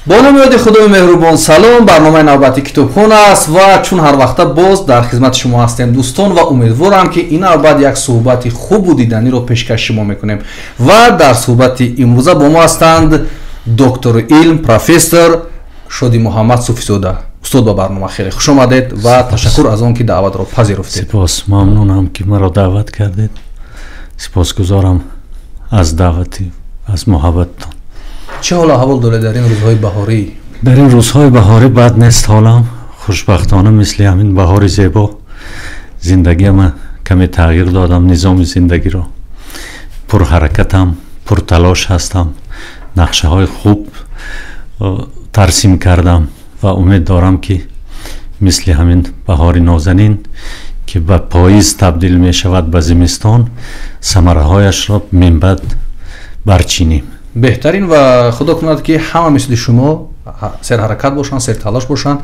با نام یاد خدای مهربان سلام. برنامه نوبتی کتابخانه است و چون هر وقت باز در خدمت شما هستیم دوستان و امیدوارم که این نوبت یک صحبت خوب و دیدنی رو پیشکش شما میکنیم و در صحبت امروزه با ما هستند دکتر علم پروفسور شادی محمد صوفی زاده. استاد با برنامه خیلی خوش آمدید و تشکر از آن که دعوت را پذیرفتید. سپاس، ممنونم که مرا دعوت کردید. سپاسگزارم از دعوتی، از محبتتان. چه حال احوال دارید در این روزهای بهاری؟ در این روزهای بهاری بد نیست حالم. خوشبختانه مثل همین بهار زیبا زندگی من کمی تغییر دادم. نظام زندگی رو پر حرکتم، پر تلاش هستم. نقشه های خوب ترسیم کردم و امید دارم که مثل همین بهار نازنین که به پاییز تبدیل می شود به زمستان ثمره هایش را من بعد برچینیم. بهترین و خدا کند که همه مثل شما سر حرکت باشن، سر تلاش باشن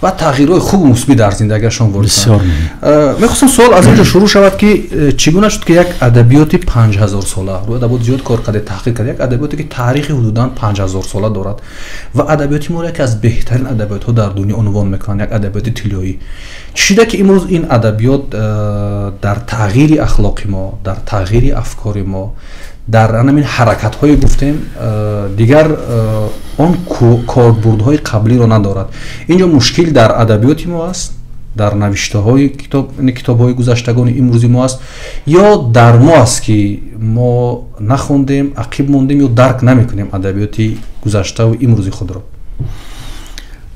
و تغییرات خوب و مثبت در زندگیشان وارد کنند. می‌خواستم سوال از اینجا شروع شود که چگونه شد که یک ادبیات 5000 ساله، روی ادبیات زیاد کار کرده، تحقیق کرده، یک ادبیاتی که تاریخ حدوداً 5000 ساله دارد و ادبیات ما را یکی از بهترین ادبیات‌ها در دنیا عنوان می‌کنند، یک ادبیات طلایی. چیزی که امروز این ادبیات در تغییر اخلاق ما، در تغییر افکار ما، در همین حرکت های گفتیم دیگر آن کاربردهای قبلی رو ندارد. اینجا مشکل در ادبیات ما است، در نوشته های کتاب های گذشتگان امروزی ما است، یا در ما است که ما نخوندیم، عقب موندیم یا درک نمیکنیم ادبیات گذشته و امروزی خود را.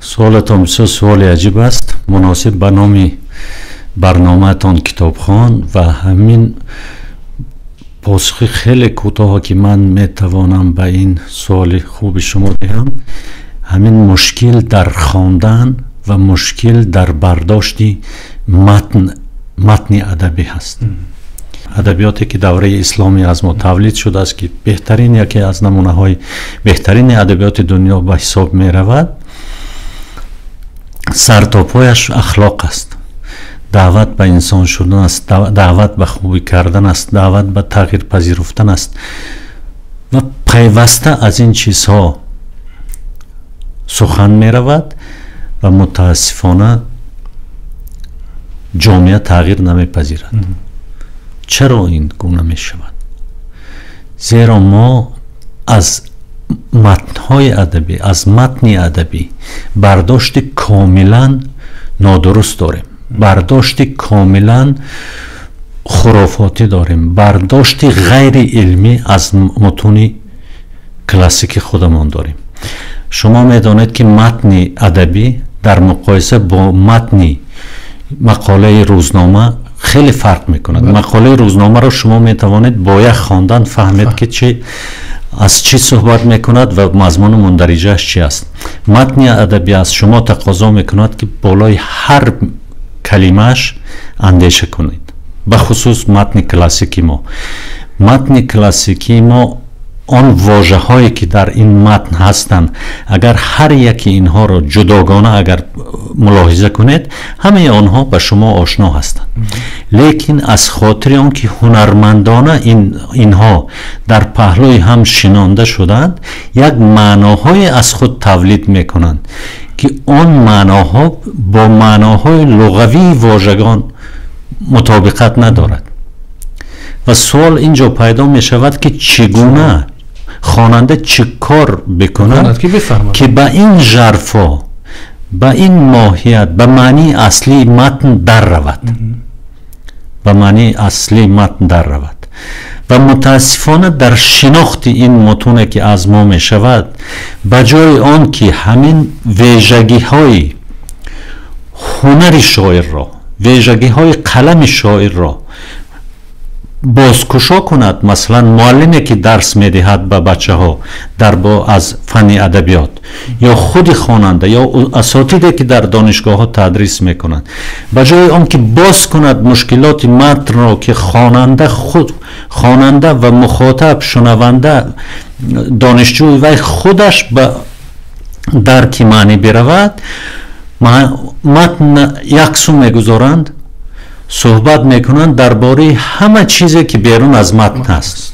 سوالتان بسیار سوال عجیب است، مناسب به نام برنامه تان کتابخوان و همین پاسخ خیلی کوتاه که من میتوانم به این سوال خوب شما دهم. همین مشکل در خواندن و مشکل در برداشت متن ادبی هست. ادبیاتی که دوره اسلامی از ما تولید شده است که بهترین یکی از نمونه های بهترین ادبیات دنیا به حساب می رود، سر تا پایش اخلاق است. دعوت به انسان شدن است، دعوت به خوبی کردن است، دعوت به تغییر پذیرفتن است و پیوسته از این چیزها سخن می رود و متاسفانه جامعه تغییر نمی پذیرد. چرا این گونه می شود؟ زیرا ما از متن‌های ادبی، از متن ادبی برداشت کاملا نادرست داریم، برداشت کاملا خرافاتی داریم، برداشت غیر علمی از متون کلاسیک خودمان داریم. شما میدانید که متن ادبی در مقایسه با متن مقاله روزنامه خیلی فرق میکند. مقاله روزنامه را شما میتوانید با یک خواندن فهمید که از چی صحبت میکند و مضمون مندرجهش چی است. متن ادبی از شما تقاضا میکند که بالای هر کلمهش اندیشه کنید. به خصوص متن کلاسیکی ما، متن کلاسیکی ما آن واژه هایی که در این متن هستند اگر هر یکی اینها را جداگانه اگر ملاحظه کنید همه آنها به شما آشنا هستند، لیکن از خاطر آن که هنرمندانه اینها در پهلوی هم شنانده شدند یک معناهای از خود تولید میکنند که آن معناها با معناهای لغوی واژگان مطابقت ندارد و سوال اینجا پیدا می شود که چگونه خواننده چه کار بکند که به این ژرفا، به این ماهیت، به معنی اصلی متن در رود، به معنی اصلی متن در رود. و متاسفانه در شناخت این متون که از ما می شود به جای آن که همین ویژگی های هنر شاعر را، ویژگی های قلم شاعر را بازکشا کند، مثلا معلمی که درس میدهد به بچه ها از فن ادبیات یا خود خواننده یا اساتیدی که در دانشگاه ها تدریس میکنند، به جای آن که باز کند مشکلات متن را که خواننده و مخاطب شنونده دانشجوی و خودش به درک معنی برود، متن یکسو میگذارند، صحبت میکنند درباره همه چیزی که بیرون از متن است.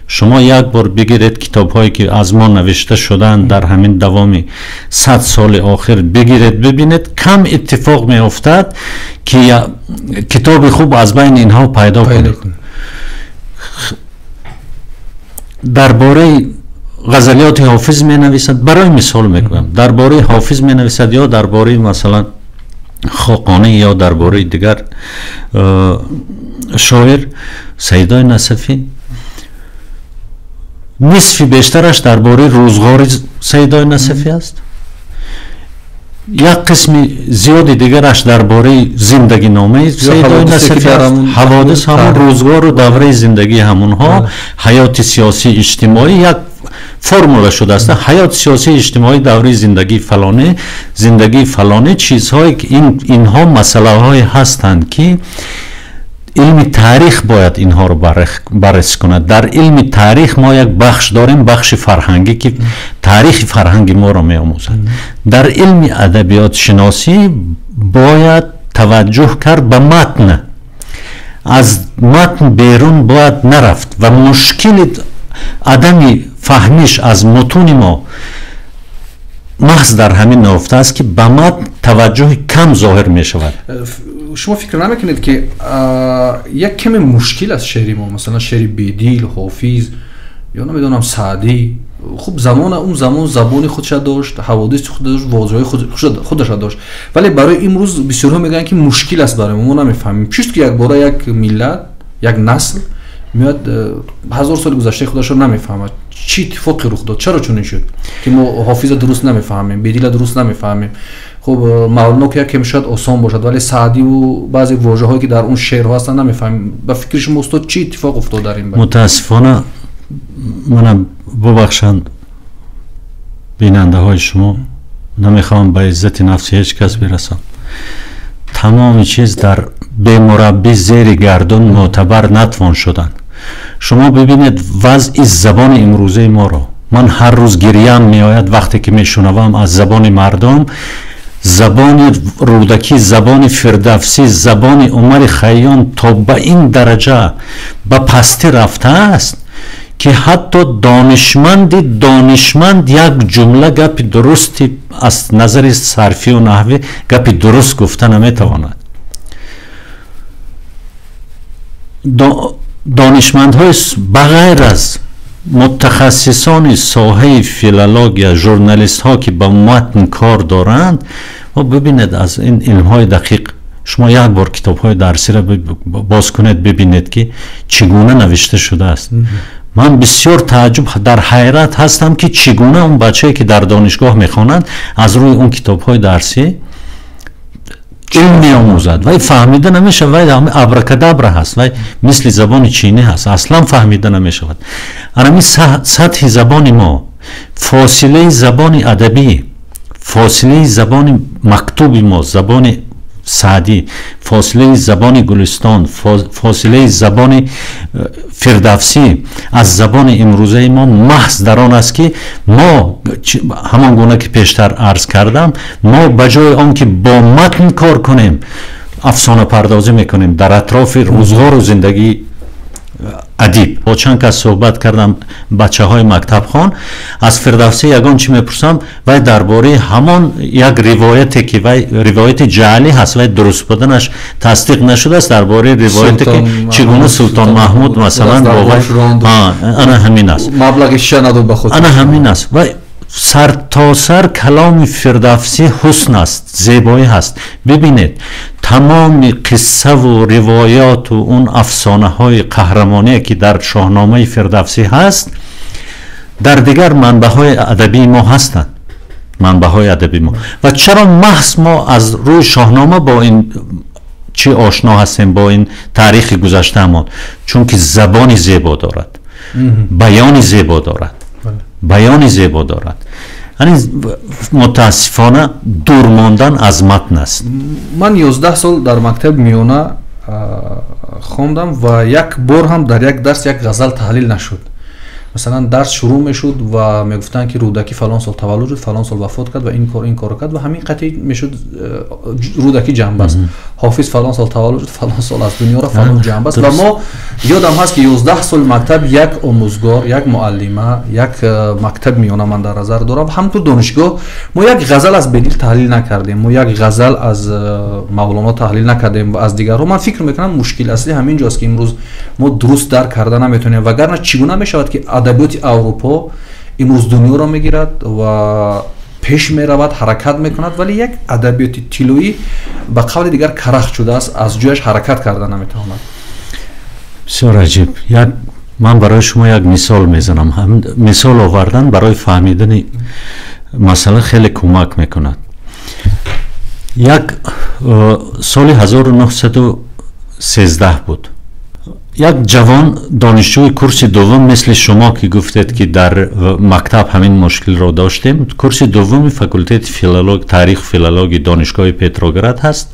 شما یک بار بگیرید کتاب هایی که از ما نوشته شدن در همین دوام 100 سال آخر بگیرید ببینید کم اتفاق می افتد که کتاب خوب از بین اینها پیدا کنید. درباره غزلیات حافظ می نویسد، برای مثال میگم درباره حافظ می نویسد یا درباره مثلا خاقانی یا درباره دیگر شاعر سیدای نصفی، نصف بیشترش درباره روزگار سیدای نصفی است، یک قسم زیادی دیگرش درباره زندگی نامه سیدای نصفی است، حوادث همون روزگار و دوره زندگی همونها، حیات سیاسی اجتماعی یک فرموله شده است، حیات سیاسی اجتماعی دوره زندگی فلانه چیزهایی که اینها مسئله های هستند که علم تاریخ باید اینها رو بررسی کند. در علم تاریخ ما یک بخش داریم، بخش فرهنگی که تاریخ فرهنگی ما رو می آموزد. در علم ادبیات شناسی باید توجه کرد به متن، از متن بیرون باید نرفت و مشکل عدم فهمیش از متون ما محض در همین نهفته است که به متن توجه کم ظاهر می شود. شما فکر نمیکنید که یک کمی مشکل است شعر ما، مثلا شعر بیدیل، حافظ یا نمیدونم سعدی، خب اون زمان زبان خودش داشت، حوادث خودش داشت، واژه‌های خودش داشت، ولی برای امروز بسیارها میگن که مشکل است برای ما نمیفهمیم. چیست که یک بار یک ملت، یک نسل میاد 1000 سال گذشته خودش رو نمیفهمه، چی اتفاقی رخ داد، چرا چنین شد که ما حافظ درست نمیفهمیم، بیدیل درست نمیفهمیم. خب مولانا که یکم شاید آسان باشد ولی سعدی و بعضی واژه‌هایی که در اون شعرها هستن نمیفهمیم. به فکر شما استاد چی اتفاق افتاد در این باره؟ متاسفانه منم ببخشند بیننده های شما، نمیخوام به عزت نفس هیچ کس برسم، تمام چیز در به مربی زیر گردون معتبر نتوان شدن. شما ببینید وضع زبان امروزه ما رو، من هر روز گریم میآید وقتی که میشنوم از زبان مردم، زبان رودکی، زبان فردوسی، زبان عمر خیام تا به این درجه به پستی رفته است که حتی دانشمند یک جمله گپ درستی از نظر صرفی و نحوی گپ درست گفته نمیتواند. دانشمندهای بغیر از متخصصان ساحه فیلولوژی، ژورنالیست ها که با متن کار دارند، و ببینید از این علم های دقیق شما یک بار کتاب های درسی را باز کنید ببینید که چگونه نوشته شده است. من بسیار تعجب در حیرت هستم که چگونه اون بچه‌ای که در دانشگاه میخوانند از روی اون کتاب های درسی علم می‌آموزد و فهمیده نمیشه، و همه ابرکادابرا هست و مثل زبان چینی هست، اصلا فهمیده نمیشود. اما سطح زبان ما، فاصله زبان ادبی، فاصله زبان مکتوب ما، زبان سعدی، فاصله زبان گلستان، فاصله زبان فردوسی از زبان امروزه ما محض در آن است که ما همان گونه که پیشتر عرض کردم، ما بجای آن که با متن کار کنیم افسانه پردازی میکنیم در اطراف روزگار و زندگی ادیب. با چند کس صحبت کردم، بچه های مکتب خان، از فردوسی یگان چی میپرسم و درباره همان یک روایتی که روایت جعلی هست و درست بودنش تصدیق نشده است، درباره روایتی که چگونه سلطان محمود مثلا با انا همین است، مبلغش نداد به خود، انا همین است. و سر تا سر کلام فردوسی حسن است، زیبایی هست. ببینید تمام قصه و روایات و اون افسانه های قهرمانی که در شاهنامه فردوسی هست در دیگر منبع های ادبی ما هستند، منبع های ادبی ما. و چرا محض ما از روی شاهنامه با این چی آشنا هستیم، با این تاریخ گذشته ما؟ چون که زبانی زیبا دارد، بیانی زیبا دارد، بیانی زیبا دارد. یعنی متاسفانه دور ماندن از متن است. من 11 سال در مکتب میانه خواندم و یک بار هم در یک درس یک غزل تحلیل نشد مثلا درس شروع میشد و میگفتن که رودکی فلان سال تولد شد، فلان سال وفات کرد و این کارو کرد و همین قطعی میشد رودکی جنبه است. حافظ فلان سال تولد شد، فلان سال از دنیا را، فلان جنبه است. و ما یادم هست که 11 سال مکتب یک آموزگار، یک معلمه، یک مکتب میونه من در نظر دارم. هم تو دانشگاه ما یک غزل از بدیل تحلیل نکردیم، ما یک غزل از مولانا تحلیل نکردیم و از دیگرها. من فکر میکنم مشکل اصلی همین جاست که امروز ما درست درک کردن نمیتونیم. وگرنه چگونه میشود که ادبیات اروپا امروز دنیا را میگیرد و پیش میرود، حرکت میکند، ولی یک ادبیات طلویی به قول دیگر کرخ شده است، از جایش حرکت کردن نمیتواند. بسیار عجیب. من برای شما یک مثال میزنم. هم مثال آوردن برای فهمیدن مسئله خیلی کمک میکند. یک سال 1913 بود. یک جوان دانشجوی کورس دوم مثل شما که گفتید که در مکتب همین مشکل را داشتیم، کورس دوم فاکولته تاریخ فیلولوژی دانشگاه پتروگراد هست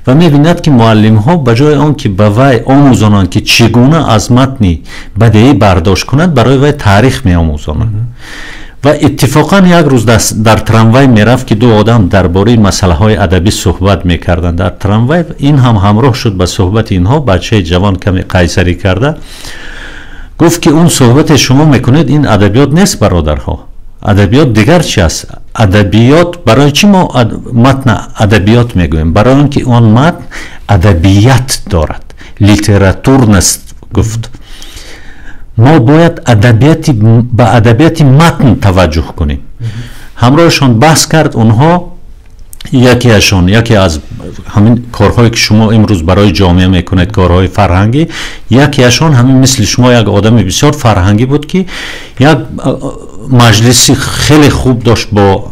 و می‌بیند که معلم ها به جای آن که به وی آموزانند که چگونه از متن بدیعی برداشت کند، برای وی تاریخ می‌آموزانند. و اتفاقا یک روز در تراموای میرفت که دو آدم درباره مسئله های ادبی صحبت میکردند در تراموای. این هم همراه شد به صحبت اینها. بچه جوان کمی قیصری کرده گفت که اون صحبت شما میکنید این ادبیات نیست برادرها. ادبیات دیگر چی است؟ ادبیات برای چی ما متن ادبیات میگوییم؟ برای اینکه اون متن ادبیات دارد، لیتراتور نیست. گفت ما باید به ادبیات متن توجه کنیم. همراهشان بحث کرد. اونها یکی از همین کارهایی که شما امروز برای جامعه میکنید، کارهای فرهنگی، یکی ازشان همین مثل شما یک آدم بسیار فرهنگی بود که یک مجلسی خیلی خوب داشت با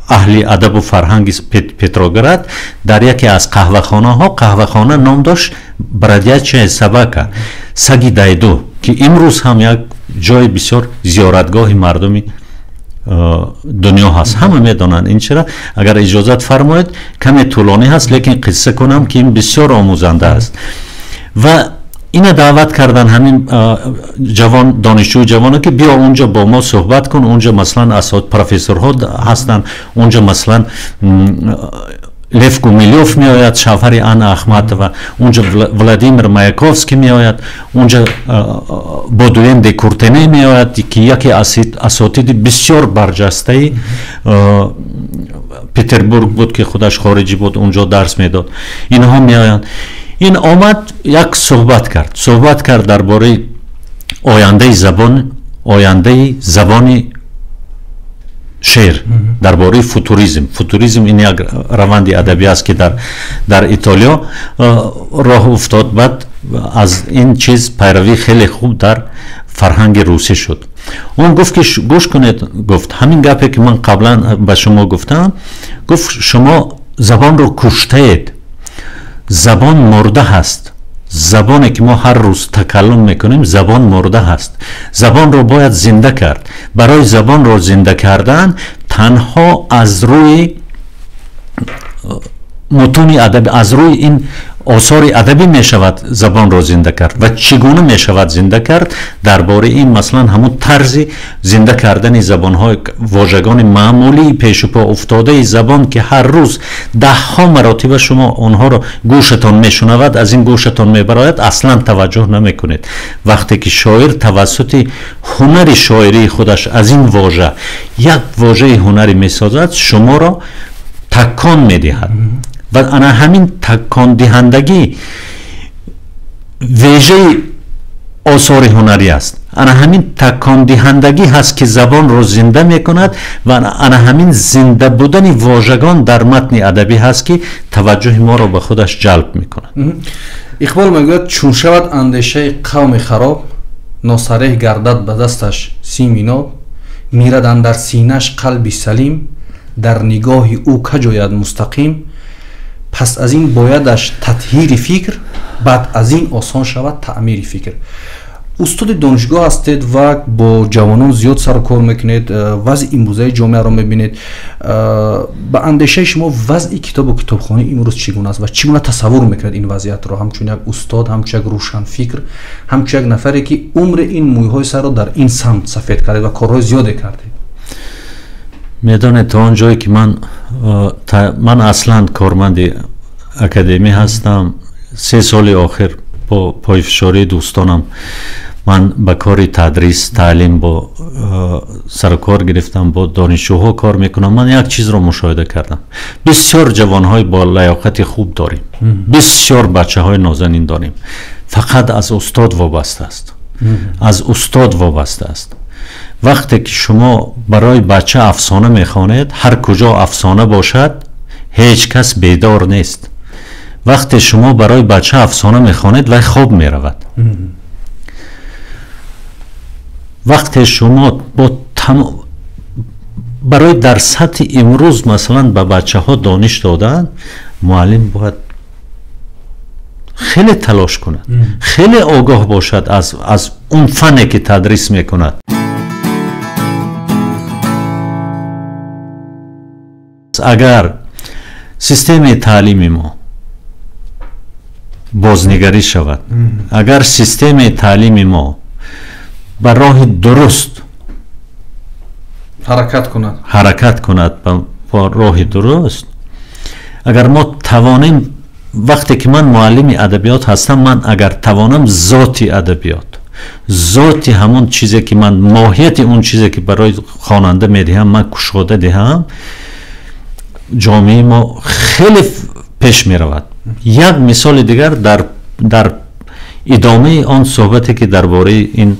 اهل ادب و فرهنگ پتروگراد در یکی از قهوه‌خانه نام داشت برادیاچه سباکا، سگی دایدو، که امروز هم یک جای بسیار زیارتگاه مردمی دنیا هست. همه میدونن این. چرا؟ اگر اجازت فرمایید کمی طولانی هست لیکن قصه کنم که این بسیار آموزنده است. و اینا دعوت کردن همین جوان دانشجو جوانه که بیا اونجا با ما صحبت کن. اونجا مثلا اساتید پروفسورها هستن، اونجا مثلا لیف گومیلیوف می آید، شوهر آن احمد، و اونجا ولادیمیر مایاکوفسکی می آید، اونجا بودوین دی کورتنی می آید که یکی اساتید بسیار برجسته پتربورگ بود که خودش خارجی بود، اونجا درس میداد. اینها می آیند. این آمد یک صحبت کرد درباره آینده زبان شعر، درباره فوتوریسم. این یک روند ادبی است که در ایتالیا راه افتاد. بعد از این چیز پیروی خیلی خوب در فرهنگ روسی شد. اون گفت که گوش کنید، گفت همین گپی که من قبلا به شما گفتم، گفت شما زبان رو کشتید، زبان مرده هست. زبانی که ما هر روز تکلم میکنیم زبان مرده هست. زبان رو باید زنده کرد. برای زبان رو زنده کردن تنها از روی متون ادبی، از روی این آثار ادبی می شود زبان را زنده کرد. و چگونه می شود زنده کرد؟ درباره این مثلا همون طرز زنده کردن زبان های واژگان معمولی پیش پا افتاده زبان که هر روز 10 مراتب شما اونها رو گوشتان می شنود، از این گوشتان می براید، اصلا توجه نمی کنید. وقتی که شاعر توسط هنر شاعری خودش از این واژه یک واژه هنری می سازد، شما را تکان می دهد. و انا همین تکان دهندگی ویژه آثار هنری است. انا همین تکان دهندگی هست که زبان رو زنده می کند و انا همین زنده بودن واژگان در متن ادبی هست که توجه ما رو به خودش جلب می کند. اقبال میگوید چون شود اندیشه قوم خراب، ناصریح گردد به دستش سیم ناب، میرد اندر سینه‌اش قلبی سلیم، در نگاه او کجاید مستقیم. پس از این بایدش تطهیر فکر، بعد از این آسان شود تعمیر فکر. устоди донишгоҳ ҳастед ва бо ҷавонон зиёд сару кор мекунед, вазъи имрӯзаи ҷомеаро мебинед. Ба андешаи шумо вазъи китобу китобхонӣ имрӯз чӣ гуна аст ва чӣ гуна тасаввур мекунед ин вазъиятро, ҳамчун як устод, ҳамчун як рӯшанфикр, ҳамчун як нафаре ки умри ин мӯйҳои сарро дар ин самт сафед кардед ва корҳои зиёде кардед? медонед то он ҷое ки ман аслан корманди академия ҳастам. 3 соли охир бо пойфишории дӯстонам ман ба кори тадрис таълим бо саркор гирифтам, бо донишҷӯҳо кор мекунам. ман як чизро мушоҳида кардам: бисёр ҷавонҳои бо лаёқати хуб дорем, бисёр бачаҳои нозанин дорем, фақат аз устод вобаста аст. аз устод вобаста аст. вақте ки шумо барои бача афсона мехонед, ҳар куҷо афсона бошад, ҳеҷ кас бедор нест. вақте шумо барои бача афсона мехонед, вай хоб меравад. вақте шумо барои дар сатҳи имрӯз масалан ба бачаҳо дониш додан, муаллим бояд хеле талош кунад, хеле огоҳ бошад аз он фане ки тадрис мекунад. агар системаи таълими мо бознигарӣ шавад, агар системаи таълими мо ба роҳи дуруст ҳаракат кунад, ба роҳи дуруст, агар мо тавонем, вақте ки ман муаллими адабиёт ҳастам, ман агар тавонам зоти адабиёт, зоти ҳамон чизе ки ман, моҳияти он чизе ки барои хонанда медиҳам, ман кушода диҳам, ҷомеаи мо хеле пеш меравад. як мисоли дигар дар идомаи он суҳбате ки дар бораи ин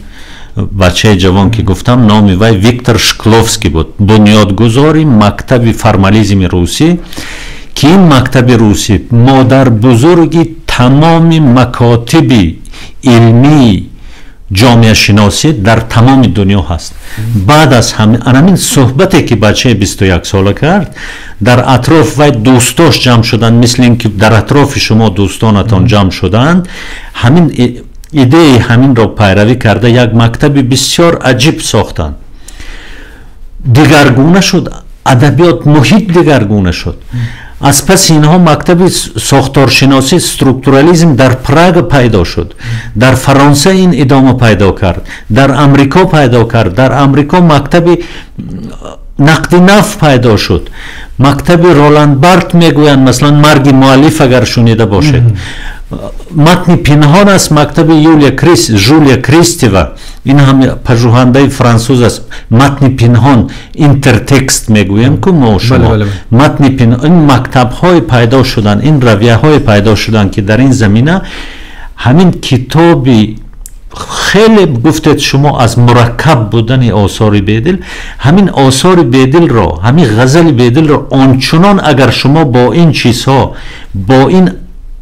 бачаи ҷавон ки гуфтам, номи вай Виктор Шкловский буд, бунёдгузори мактаби формализми русӣ, ки ин мактаби русӣ модарбузурги тамоми макотиби илмии ҷомеашиносӣ дар тамоми дунё ҳаст. баъд аз ҳамин суҳбате ки бачаи 21 сола кард, дар атроф вай дӯстош ҷамъ шуданд, мисли ин ки дар атрофи шумо дӯстонатон ҷамъ шуданд, ҳамин идеяи ҳаминро пайравӣ карда як мактаби бисёр аҷиб сохтанд. дигаргуна шуд адабиёт, муҳит дигаргуна шуд. аз паси инҳо мактаби сохторшиносӣ, структурализм дар Прага пайдо шуд, дар Фаронса ин идома пайдо кард, дар Амрико пайдо кард, дар Амрико мактаби нақди нафт пайдо шуд, мактаби Роланд Барт мегӯянд, масалан марги муаллиф агар шунида бошед. матни пинҳон аст мактаби Жулия Кристева, ин ҳам пажӯҳандаи француз аст. матни пинҳон, интертекст мегӯем ку мо шумо. матни пинҳон, ин мактабҳои пайдо шуданд, ин равияҳои пайдо шуданд ки дар ин замина ҳамин китоби хеле гуфтед шумо аз мураккаб будани осори бедил, ҳамин осори бедилро, ҳамин ғазали бедилро ончунон агар шумо бо ин чизҳо, бо ин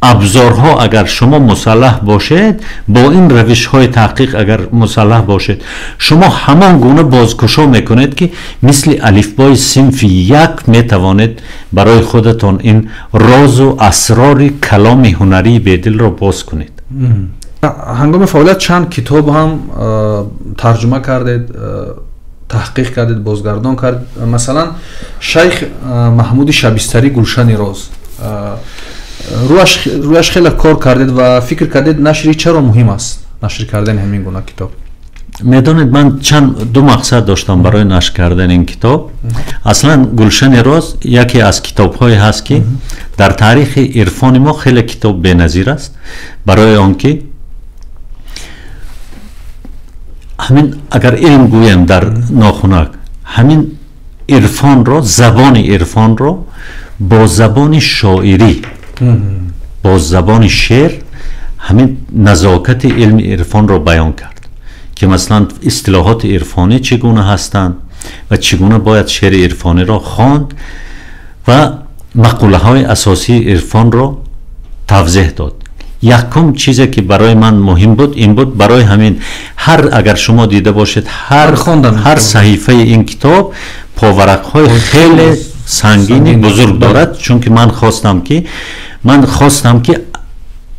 абзорҳо агар шумо мусаллаҳ бошед, бо ин равишҳои таҳқиқ агар мусаллаҳ бошед, шумо ҳамон гуна бозкушо мекунед ки мисли алифбои синфи як метавонед барои худатон ин розу асрори каломи ҳунарии бедилро боз кунед. ҳангоми фаъолият чанд китоб ҳам тарҷума кардед, таҳқиқ кардед, бозгардон кардед. Масалан шайх Маҳмуди Шабистарӣ Гулшани роз, рӯяш хеле кор кардед ва фикр кардед нашри чаро муҳим аст, нашр кардани ҳамин гуна китоб? медонед ман ду мақсад доштам барои нашр кардани ин китоб. аслан Гулшани роз яке аз китобҳое ҳаст ки дар таърихи ирфони мо хеле китоб беназир аст, барои он ки ҳамин агар илм гӯем дар нохунак, ҳамин ирфонро, забони ирфонро бо забони шоирӣ, бо забони шеър, ҳамин назокати илми ирфонро баён кард, ки маслан истилоҳоти ирфонӣ чӣ гуна ҳастанд ва чӣ гуна бояд шеъри ирфониро хонд ва мақулаҳои асосии ирфонро тавзеҳ дод. якум чизе ки барои ман муҳим буд ин буд, барои ҳамин ҳар агар шумо дида бошед, ҳар саҳифаи ин китоб поварақҳои хеле сангини бузург дорад, чунки ман хостам ки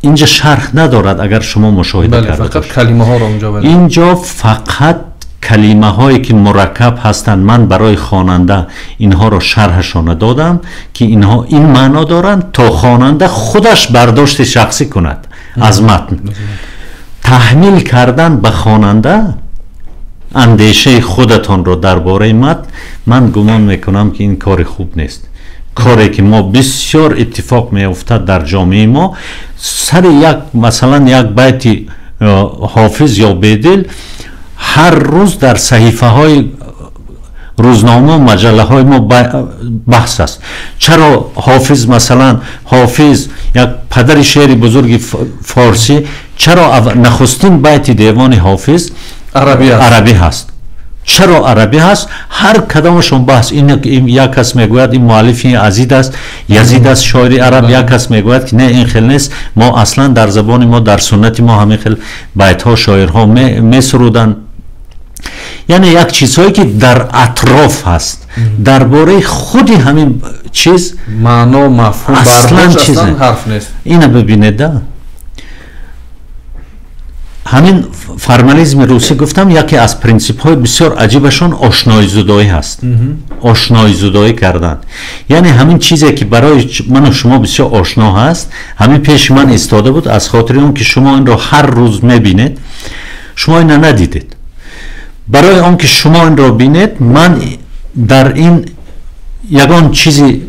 اینجا شرح ندارد اگر شما مشاهده کرده فقط کلمه ها رو اونجا اینجا فقط کلمه هایی که مرکب هستند من برای خواننده اینها رو شرحشان دادم که اینها این معنا دارند تا خواننده خودش برداشت شخصی کند از متن. تحمیل کردن به خواننده اندیشه خودتان رو درباره متن من گمان میکنم که این کار خوب نیست. کاری که ما بسیار اتفاق میافتد در جامعه ما، سر یک مثلا یک بیت حافظ یا بیدل هر روز در صحیفه های روزنامه و مجله های ما بحث است. چرا حافظ مثلا حافظ یک پدر شعر بزرگ فارسی چرا نخستین بیت دیوان حافظ عربی هست؟ چرا عربی هست؟ هر کدامشون بحث. این یک کس میگوید این مؤلف یزید است، یزید است شاعر عرب. یک کس میگوید که نه این خیلی نیست، ما اصلا در زبان ما در سنت ما همین خیلی بیت ها شاعرها میسرودن. یعنی یک چیزهایی که در اطراف هست درباره خودی همین چیز معنا مفهوم اصلا چیز حرف نیست. اینو ببینید. همین فرمالیزم روسی گفتم یکی از پرینسیپ های بسیار عجیبشون آشنایی زدایی هست. آشنایی زدایی کردن یعنی همین چیزی که برای من و شما بسیار آشنا هست همین پیش من ایستاده بود، از خاطر اون که شما این رو هر روز میبینید، شما این ندیدید. برای اون که شما این رو بینید من در این یگان چیزی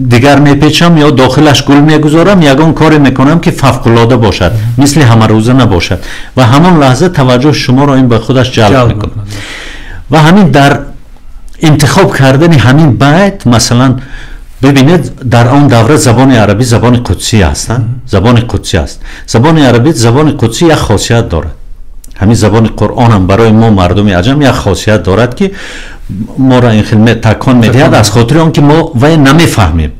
دیگر میپیچم یا داخلش گل میگذارم، یگان کاری میکنم که فوق‌العاده باشد، مثل همه روزه نباشد و همون لحظه توجه شما را این به خودش جلب میکنه. و همین در انتخاب کردن همین بیت مثلا ببینید در آن دوره زبان عربی زبان قدسی هستند، زبان قدسی است. زبان عربی زبان قدسی یک خاصیت دارد. همین زبان قرآن هم برای ما مردم عجم یک خاصیت دارد که ما را این خیلی تکان میدهد از خاطر آن که ما وی نمیفهمیم.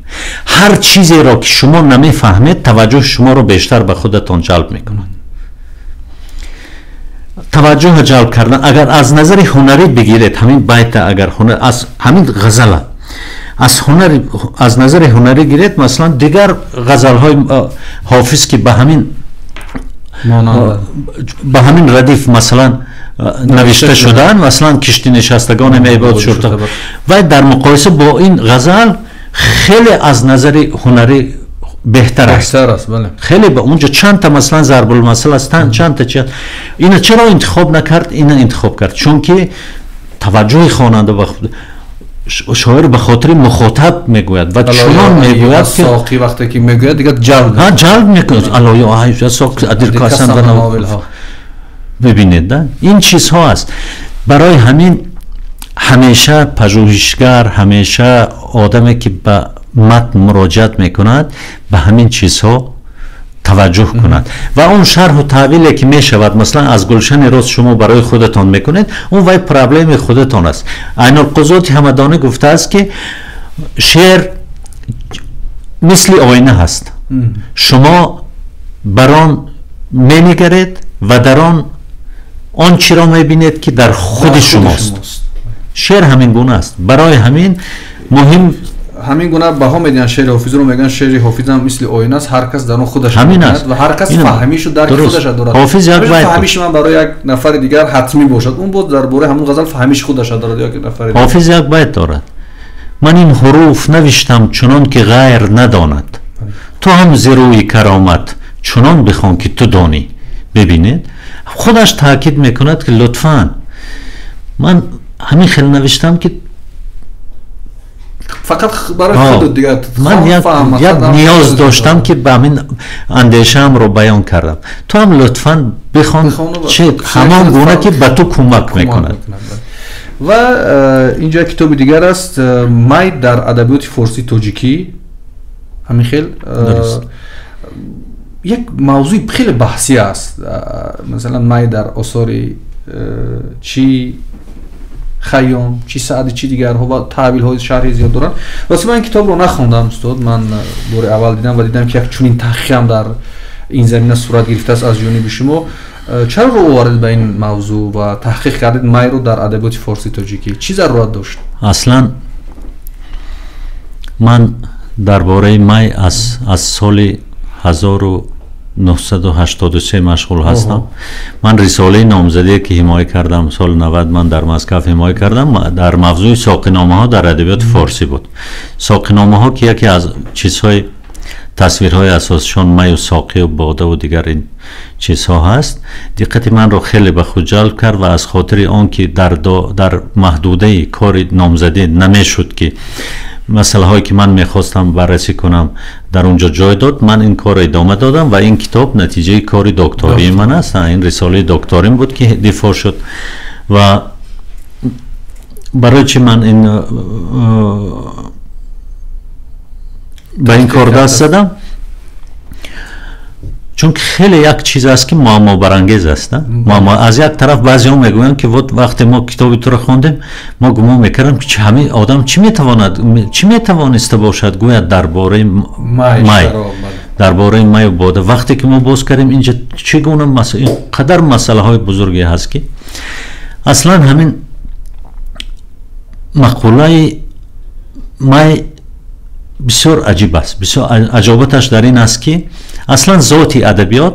هر چیزی را که شما نمیفهمید توجه شما را بیشتر به خودتان جلب میکند. توجه جلب کردن اگر از نظر هنری بگیرید همین بیت، اگر هنر از همین غزل از هنر از نظر هنری گیرید، مثلا دیگر غزل های حافظ که به همین ردیف مثلا نوشته شدن، مثلا کشتی نشستگان میباد شرطه، و در مقایسه با این غزل خیلی از نظر هنری بهتر است. بله. خیلی به اونجا چند تا مثلا ضرب المثل است، چند تا اینا چرا انتخاب نکرد؟ اینا انتخاب کرد چون که توجه خواننده به شاعر به خاطر مخاطب میگوید و چنان میگوید که ساقی وقتی که میگوید دیگه جلب میکنه. الله یا ساقی ادیر کاسم بنا. ببینید این چیزها است. برای همین همیشه پژوهشگر، همیشه آدمی که به متن مراجعت میکند به همین چیزها توجه کند و اون شرح و تعبیری که میشود مثلا از گلشن راست شما برای خودتان میکنید، اون وای پرابلم خودتان است. عین القضات همدانه گفته است که شعر مثل آینه هست، شما بران می‌نگرید و در آن چی را میبینید که در خود شماست. شعر همین گونه است. برای همین مهم همین گونه بها میدن شعر حافظ رو، میگن شعر حافظ هم مثل آینه است، هر کس در اون خودش همین است و هر کس فهمیشو در خودش دارد. حافظ یک فهمیش من برای یک نفر دیگر حتمی باشد، اون بود درباره همون غزل فهمیش خودش دارد یا یک نفر دیگر. حافظ یک بیت دارد: من این حروف نوشتم چنان که غیر نداند، تو هم زیروی کرامت چنان بخوان که تو دانی. ببینید خودش تاکید میکند که لطفاً من همین خیلی نوشتم که فقط برای خود دیگه من یک نیاز داشتم که به همین اندیشه‌ام رو بیان کردم، تو هم لطفاً بخوان چه همان گونه که به تو کمک میکند. و اینجا کتاب دیگر است، می در ادبیات فارسی تاجیکی. همین خیلی یک موضوع خیلی بحثی است. مثلا می در آثار چی خیام، چی سعدی، چی دیگرها و تعبیل های شرحی زیاد دارن. واسه من این کتاب رو نخوندم استاد، من بار اول دیدم و دیدم که یک چنین تحقیق هم در این زمینه صورت گرفته است از جانب شما. چرا رو وارد به این موضوع و تحقیق کردید می رو در ادبیات فارسی تاجیکی؟ چی ضرورت داشت؟ اصلا من درباره می از سال 983 مشغول هستم. من رساله نامزدی که حمایه کردم سال 90 من در مسکو حمایه کردم در موضوع ساقینامه ها در ادبیات فارسی بود. ساقینامه ها که یکی از چیزهای تصویرهای اساسشان می و ساقی و باده و دیگر این چیزها هست. دقت من رو خیلی به خود جلب کرد و از خاطر آن که در محدوده کار نامزدی نمیشد که مسئله هایی که من میخواستم بررسی کنم در اونجا جای داد، من این کار ادامه دادم و این کتاب نتیجه کار دکتری من است. این رساله دکتریم بود که دفاع شد و برای چی من این به این کار دست زدم؟ چون خیلی یک چیز است که معما برانگیز است. معما از یک طرف بعضی ها میگویند که وقتی ما کتاب تو رو خواندیم ما گمان میکردیم که همین آدم چی میتوانسته باشد گوید درباره می و باده. وقتی که ما باز کردیم اینجا چگونه قدر مسئله های بزرگی هست که اصلا همین مقوله می بسیار عجیب است. بسیار عجابتش در این است که اصلا ذات ادبیات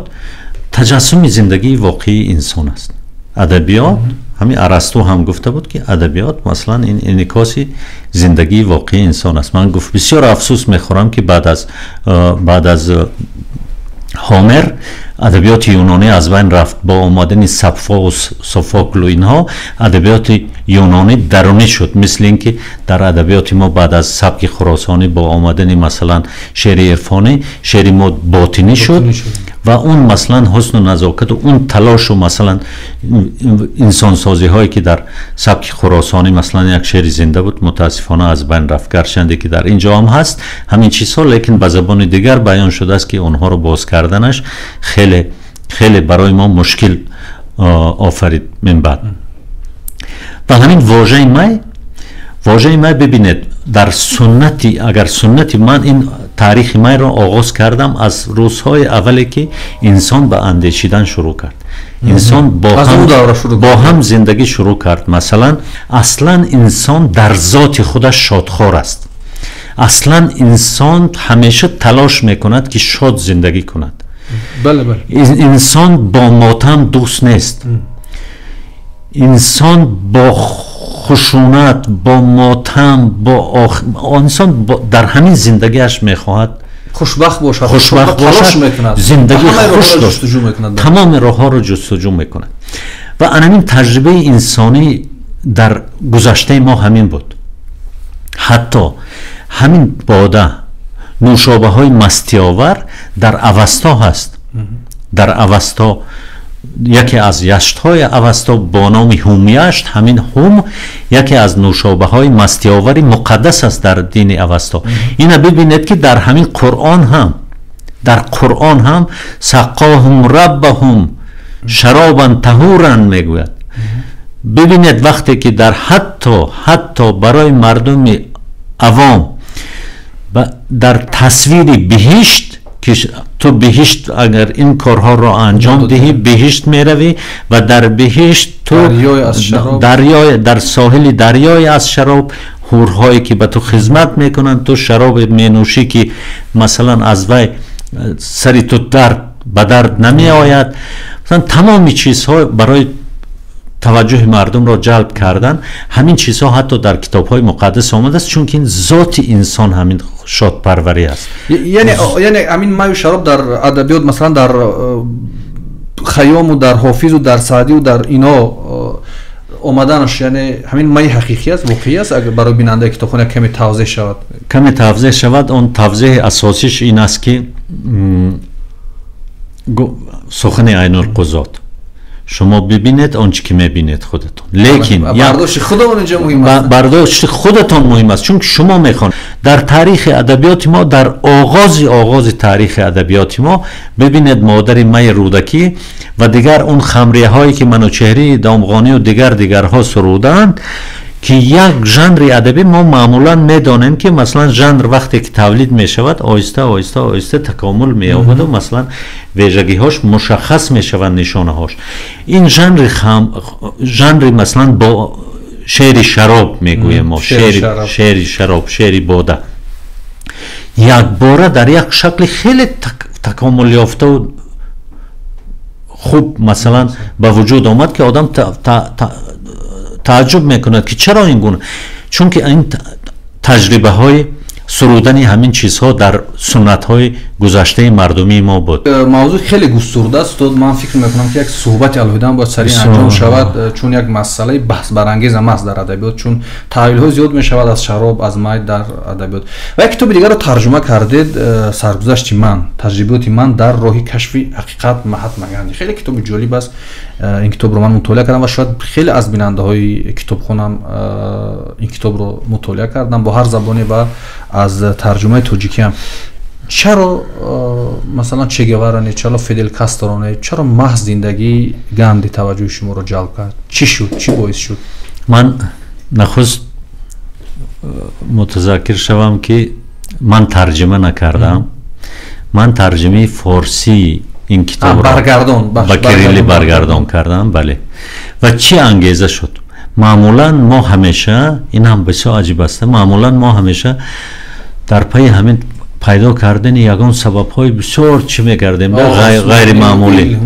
تجسم زندگی واقعی انسان است. ادبیات همین ارسطو هم گفته بود که ادبیات مثلا این انعکاسی زندگی واقعی انسان است. من گفت بسیار افسوس میخورم که بعد از هومر ادبیات یونانی از بین رفت. با آمدن صفا و سوفوکل و اینها ادبیات یونانی درونی شد. مثل اینکه در ادبیات ما بعد از سبک خراسانی با آمدن مثلا شعر عرفانی شعر ما باطنی شد و اون مثلا حسن و نزاکت و اون تلاش و مثلا انسان سازی هایی که در سبک خراسانی مثلا یک شعر زنده بود متاسفانه از بین رفت. گرچند که در اینجا هم هست همین چیزها، لیکن به زبان دیگر بیان شده است که اونها رو باز کردنش خیلی برای ما مشکل آفرید من بعد. و همین واژه می ببینید در سنتی، اگر سنتی من این تاریخ می را آغاز کردم از روزهای اولی که انسان به اندیشیدن شروع کرد. انسان با هم زندگی شروع کرد. مثلا اصلا انسان در ذات خودش شادخوار است. اصلا انسان همیشه تلاش میکند که شاد زندگی کند. بله. انسان با ماتم دوست نیست. انسان با خشونت، با ماتم، انسان در همین زندگیش میخواهد خوشبخت باشد، زندگی خوش داشت، تمام راه ها رو جستجو میکند. و همین تجربه انسانی در گذشته ما همین بود. حتی همین باده، نوشابه های مستی آور در اوستا هست. در اوستا یکی از یشت های اوستا با نام هومیشت، همین هوم یکی از نوشابه های مستی آوری مقدس است در دین اوستا. اینا ببینید که در همین قرآن هم سقاهم ربهم شرابا طهورا میگوید. ببینید وقتی که در حتی برای مردم عوام در تصویر بهشت که تو بهشت اگر این کارها را انجام دهی بهشت میروی و در بهشت تو در ساحل دریای از شراب حورهایی که به تو خدمت میکنن، تو شراب مینوشی که مثلا از وی سری تو به درد نمی آید. مثلا تمامی چیزها برای توجه مردم را جلب کردن. همین چیزها حتی در کتاب‌های مقدس آمده است، چون که این ذات انسان همین شادپروری است. یعنی همین می و شراب در ادبیات مثلا در خیام و در حافظ و در سعدی و در اینا آمدنش یعنی همین می حقیقی است، واقعی است. اگر برای بیننده کتابخانه کمی توضیح شود اون توضیح اساسیش این است که سخن عین القضات شما ببینید آنچه که میبینید خودتون، لیکن برداشت خودمون اینجا مهم است. برداشت خودتون مهم است، چون شما میخوان در تاریخ ادبیات ما، در آغاز تاریخ ادبیات ما ببینید مادر می رودکی و دیگر اون خمریه هایی که منوچهری، دامغانی و دیگرها سرودند که یک ژانر ادبی ما معمولا میدانیم که مثلا ژانر وقتی که تولید می شود آهسته تکامل می یابد و مثلا ویژگی هاش مشخص می شود، نشانه هاش. این ژانر مثلا با شعر شراب میگوییم ما، شعر شراب، شعر باده، یک باره در یک شکل خیلی تکامل یافته و خوب مثلا با وجود آمد که آدم تعجب میکند که چرا این گونه، چون که این تجربه های سرودن همین چیزها در سنت های گذشته مردمی ما بود. موضوع خیلی گسترده است و من فکر میکنم که یک صحبت الهیده باید سریع انجام شود، چون یک مسئله بحث برانگیز هم است در ادبیات، چون تحلیل های زیاد می شود از شراب، از می در ادبیات. و یک کتاب دیگر رو ترجمه کردید، سرگذشت من، تجربیات من در راه کشف حقیقت مهاتما گاندی. خیلی کتاب جالب است. این کتاب رو من مطالعه کردم و شاید خیلی از بیننده های کتابخونم این کتاب رو مطالعه کردم با هر زبانی و از ترجمه تاجیکی هم. چرا مثلا چه گوارا چرا فیدل کاسترو چرا محض زندگی گاندی توجه شما رو جلب کرد؟ چی شد؟ چی باعث شد؟ من نخست متذکر شوم که من ترجمه نکردم. من ترجمه فارسی این کتاب برگردان با کریلی برگردان کردم. بله. و چی انگیزه شد؟ معمولا ما همیشه، این هم بسیار عجیب است، معمولا ما همیشه در پای همین پیدا کردن یگان سبب های بسیار چی میکردیم غیر معمولی.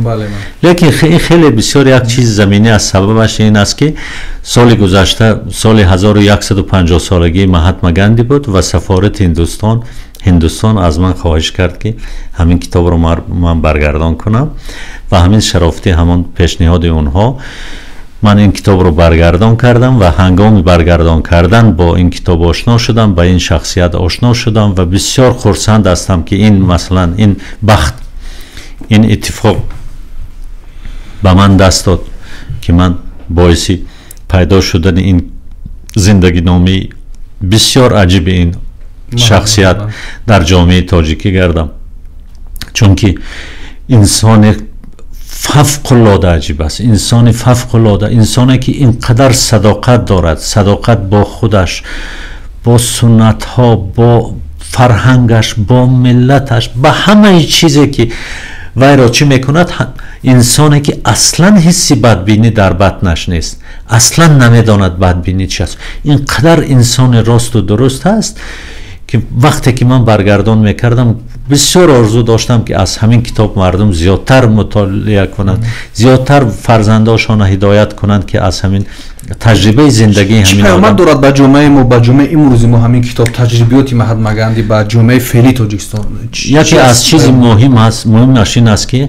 لیکن خیلی بسیار یک چیز زمینی از سببش این است که سال گذشته، سال 1150 سالگی مهاتما گاندی بود و سفارت هندوستان از من خواهش کرد که همین کتاب رو من برگردان کنم و همین شرافتی همان پیشنهاد اونها من این کتاب رو برگردان کردم و هنگام برگردان کردن با این کتاب آشنا شدم، با این شخصیت آشنا شدم و بسیار خرسند هستم که این مثلا این بخت، این اتفاق به من دست داد که من باعثی پیدا شدن این زندگی نامی بسیار عجیب این شخصیت در جامعه تاجیکی گردم، چون که انسان فوق العاده عجیب است، انسان فوق العاده، انسانی که اینقدر صداقت دارد، صداقت با خودش، با سنت ها، با فرهنگش، با ملتش، با همه چیزی که وی را چی میکند، انسانی که اصلا حسی بدبینی در بطنش نیست، اصلا نمیداند بدبینی چی است، اینقدر انسان راست و درست است که وقتی که من برگردان میکردم بسیار آرزو داشتم که از همین کتاب مردم زیادتر مطالعه کنند، زیادتر فرزنداشان هدایت کنند که از همین تجربه زندگی همین پیامد دارد به جامعه ما، به جامعه امروزی ما همین کتاب تجربیات مهاتما گاندی به جامعه فعلی تاجیکستان؟ یکی از چیز مهم این است که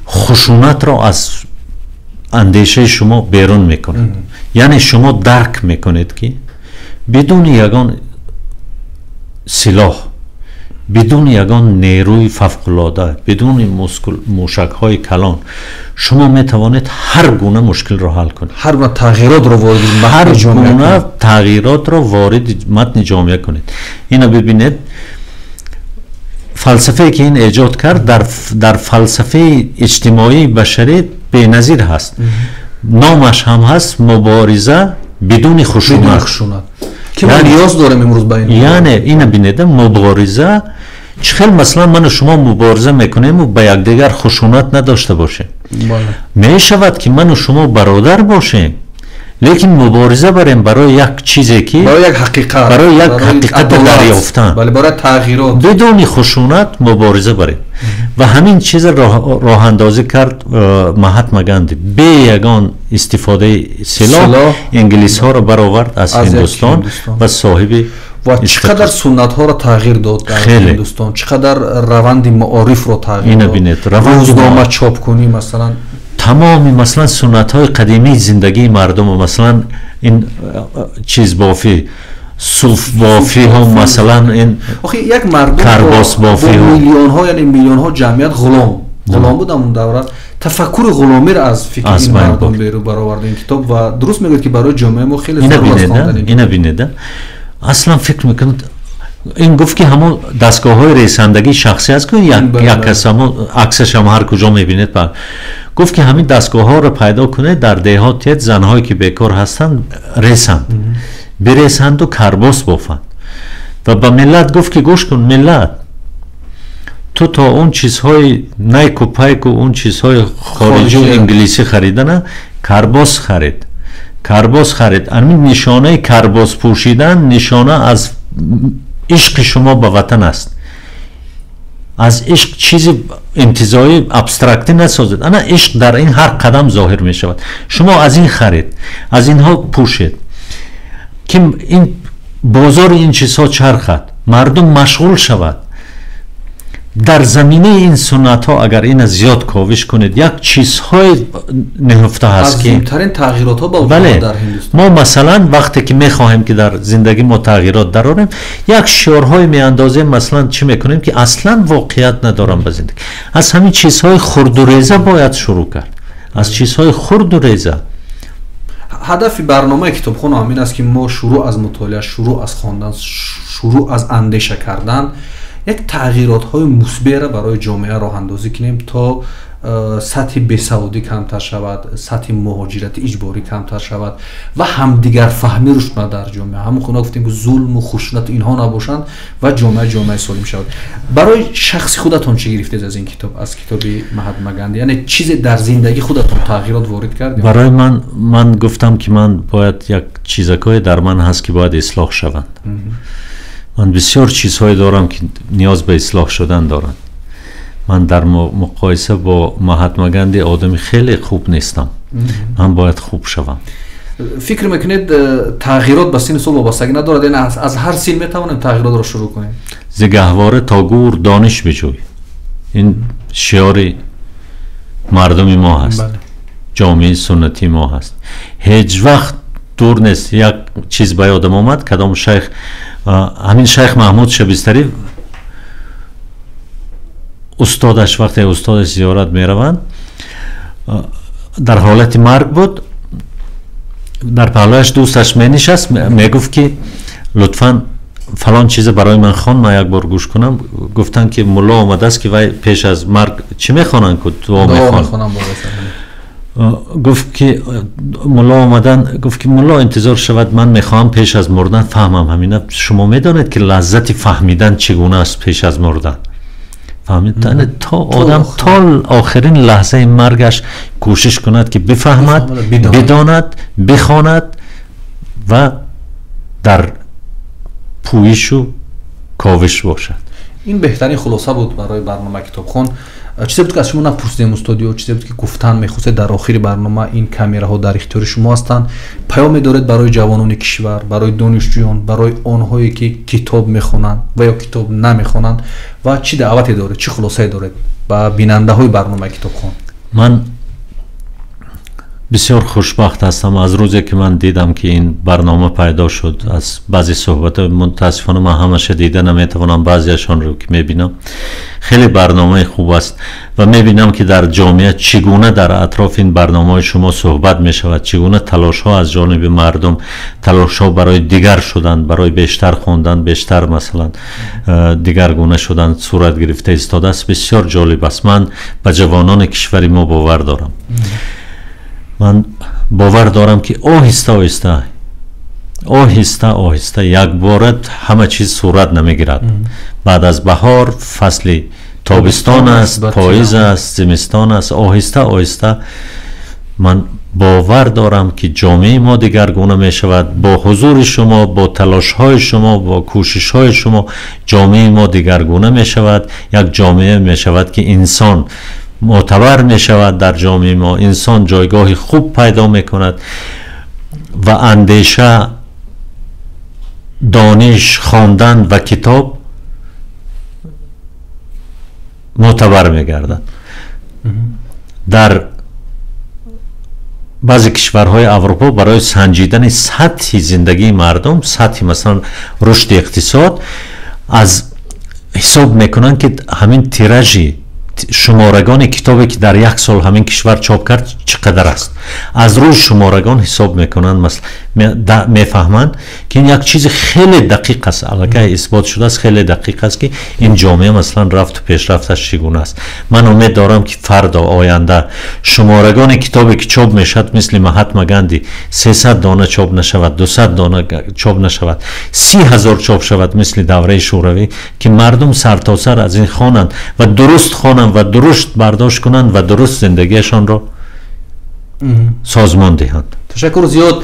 خشونت را از اندیشه شما بیرون میکنه. یعنی شما درک میکنید که بدون یگان سلاح، بدون یگان نیروی فوق‌العاده، بدون موشک های کلان شما می توانید هر گونه مشکل را حل کنید، هر گونه تغییرات را وارد هر گونه تغییرات را وارد متن جامعه کنید. اینو ببینید، فلسفه که این ایجاد کرد در فلسفه اجتماعی بشری بی‌نظیر هست. نامش هم هست مبارزه بدون خشونت. که ما نیاز داریم امروز با این. یعنی اینو ببینید، مبارزه چخیل مثلا من و شما مبارزه میکنیم و با یکدیگر خشونت نداشته باشیم. می شود که من و شما برادر باشیم لیکن مبارزه بریم برای یک چیزی که برای یک حقیقت دریافتن، برای تغییرات بدون خشونت مبارزه بریم. و همین چیز راه اندازی کرد مهاتما گاندی، به یگان استفاده سلاح انگلیس ها را برآورد از هندوستان و صاحب و چقدر سنت ها را تغییر داد در هندوستان، چقدر روند معارف را تغییر داد، روزنامه چاپ کنی مثلا تمامی مثلا سنت های قدیمی زندگی مردم، مثلا این چیز بافی، صوف بافی ها، مثلا این یک مردم کرباس بافی ها، میلیون ها یعنی میلیون ها جمعیت غلام بود اون دوره. تفکر غلامی را از فکر این مردم بیرون برآورد این کتاب و درست میگه که برای جامعه ما خیلی ضروری است. اینو ببینید، اصلا فکر میکنید این گفت که همون دستگاه های رساندگی شخصی است که یک کس همون عکسش هم هر کجا میبینید، گفت که همین دستگاه ها رو پیدا کنه در دهاتیت، زنهایی که بیکار هستند رسند، برسند و کرباس بافند و به ملت گفت که گوش کن ملت، تو تا اون چیزهای نیک و پیک و اون چیزهای خارجی و انگلیسی خریدن، کرباس خرید. همین نشانه کرباس پوشیدن نشانه از عشق شما به وطن است. از عشق چیزی انتزاعی ابسترکتی نسازید. انا عشق در این هر قدم ظاهر می شود. شما از این خرید، از اینها پوشید که این بازار این چیزها چرخد، مردم مشغول شود. در زمینه این سنت ها اگر این زیاد کاوش کنید، یک چیزهای نهفته هست که عظیم‌ترین تغییرات ها با بله در هندوستان. ما مثلا وقتی که میخواهیم که در زندگی ما تغییرات درآوریم، یک شعارهای میاندازیم، مثلا چی میکنیم که اصلا واقعیت ندارم به زندگی. از همین چیزهای خرد و ریزه باید شروع کرد، از چیزهای خرد و ریزه. هدف برنامه کتابخانه همین است که ما شروع از مطالعه، شروع از خواندن، شروع از اندیشه کردن، یک تغییرات های مثبت را برای جامعه راه اندازی کنیم تا سطح بیسوادی کمتر شود، سطح مهاجرت اجباری کمتر شود و همدیگر فهمی رشد در جامعه. همون خونه گفتیم که ظلم و خشونت اینها نباشند و جامعه سالم شود. برای شخصی خودتون چی گرفتید از این کتاب، از کتاب مهاتما گاندی؟ یعنی چیزی در زندگی خودتون تغییرات وارد کردید؟ برای من گفتم که من باید یک چیزایی در من هست که باید اصلاح شوند. من بسیار چیزهای دارم که نیاز به اصلاح شدن دارند. من در مقایسه با مهاتما گاندی آدم خیلی خوب نیستم. من باید خوب شوم. فکر میکنید تغییرات به سن سال وابستگی ندارد؟ یعنی از هر سن میتوانیم تغییرات را شروع کنیم؟ ز گهواره تا گور دانش بجوی، این شعار مردم ما هست. بله. جامعه سنتی ما هست. هیچ وقت دور نیست یک چیز به یادم آمد، کدام شیخ، همین شیخ محمود شبستری استادش، وقتی استادش زیارت می روند در حالت مرگ بود، در پهلویش دوستش می نشست، می گفت که لطفاً فلان چیز برای من خوان، من یک بار گوش کنم. گفتن که ملا آمده است که وی پیش از مرگ چی می خوانند که دعا می خوانند. گفت که ملا آمدن، گفت که ملا انتظار شود من میخوام پیش از مردن فهمم همینه. شما میدانید که لذت فهمیدن چگونه است پیش از مردن؟ فهمیدن تا آدم تا آخرین لحظه مرگش کوشش کند که بفهمد، بداند، بخواند و در پویش و کاوش باشد. این بهترین خلاصه بود برای برنامه کتابخوان. چیزی بود که از شما نپرسیدیم استودیو، چیزی بود که گفتن میخواسته در آخر برنامه، این کامراها در اختیار شما هستند، پیام دارید برای جوانان کشور، برای دانشجویان، برای آنهایی که کتاب میخونند و یا کتاب نمیخونند، و چی دعوتی دارید، چی خلاصه دارید با بیننده های برنامه کتابخوان؟ من بسیار خوشبخت هستم از روزی که من دیدم که این برنامه پیدا شد. از بعضی صحبت متاسفانه من همش دیده نمیتوانم، بعضیشان رو که میبینم خیلی برنامه خوب است و میبینم که در جامعه چگونه در اطراف این برنامه شما صحبت میشود، چگونه تلاش ها از جانب مردم، تلاش ها برای دیگر شدن، برای بیشتر خوندن، بیشتر مثلا دیگر گونه شدن صورت گرفته ایستاده است. بسیار جالب است. من به جوانان کشور ما باور دارم. من باور دارم که آهسته یک بارت همه چیز صورت نمیگیرد. بعد از بهار فصل تابستان است، پاییز است، زمستان است. آهسته من باور دارم که جامعه ما دیگرگونه می شود. با حضور شما، با تلاش های شما، با کوشش های شما جامعه ما دیگرگونه می شود. یک جامعه می شود که انسان معتبر می شود. در جامعه ما انسان جایگاه خوب پیدا می کند و اندیشه، دانش، خواندن و کتاب معتبر می گردد. در بعضی کشورهای اروپا برای سنجیدن سطح زندگی مردم، سطح مثلا رشد اقتصاد، از حساب میکنن که همین تیراژی شمارگان کتابی که در یک سال همین کشور چاپ کرد چقدر است. از روی شمارگان حساب میکنن، مثلا میفهمند که این یک چیز خیلی دقیق است، البته اثبات شده است، خیلی دقیق است که این جامعه مثلا رفت و پیشرفتش چگونه است. من امید دارم که فردا آینده شمارگان کتابی که چاپ میشد مثل مهاتما گاندی 300 دانه چاپ نشود، 200 دانه چاپ نشود، 30,000 چاپ شود مثل دوره شوروی، که مردم سرتاسر از این خوانند و درست خوانند و درست برداشت کنند و درست زندگیشان را سازمان دهند. تشکر زیاد.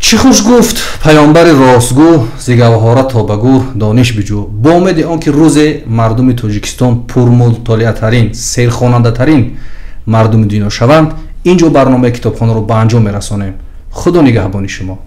چی خوش گفت پیامبر راستگو زگوهاره تا بگو دانش بجو. با امید آنکه روز مردم تاجیکستان پرمطالعه ترین سیرخواننده ترین مردم دنیا شوند، اینجا برنامه کتابخانه رو به انجام میرسانیم. خدا نگهبان شما.